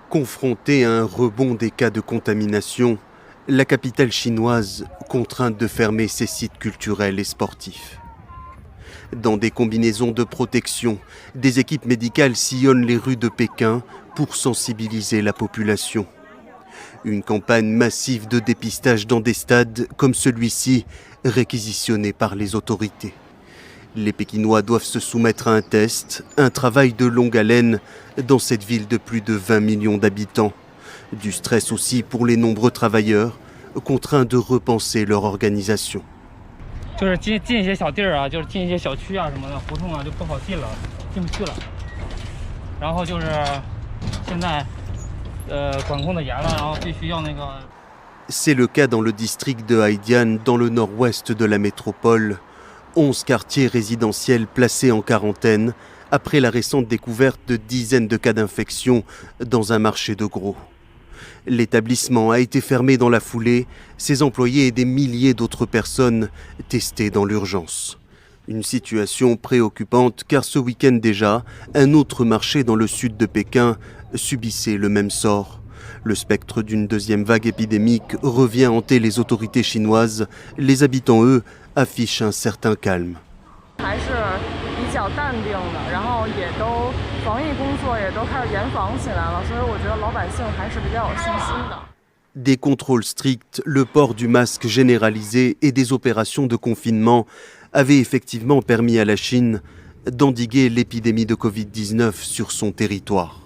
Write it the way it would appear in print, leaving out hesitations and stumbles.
Confrontée à un rebond des cas de contamination, la capitale chinoise contrainte de fermer ses sites culturels et sportifs. Dans des combinaisons de protection, des équipes médicales sillonnent les rues de Pékin pour sensibiliser la population. Une campagne massive de dépistage dans des stades comme celui-ci, réquisitionné par les autorités. Les Pékinois doivent se soumettre à un test, un travail de longue haleine dans cette ville de plus de 20 millions d'habitants. Du stress aussi pour les nombreux travailleurs, contraints de repenser leur organisation. C'est le cas dans le district de Haidian, dans le nord-ouest de la métropole. 11 quartiers résidentiels placés en quarantaine après la récente découverte de dizaines de cas d'infection dans un marché de gros. L'établissement a été fermé dans la foulée, ses employés et des milliers d'autres personnes testées dans l'urgence. Une situation préoccupante car ce week-end déjà, un autre marché dans le sud de Pékin subissait le même sort. Le spectre d'une deuxième vague épidémique revient hanter les autorités chinoises. Les habitants, eux, affichent un certain calme. Des contrôles stricts, le port du masque généralisé et des opérations de confinement avaient effectivement permis à la Chine d'endiguer l'épidémie de Covid-19 sur son territoire.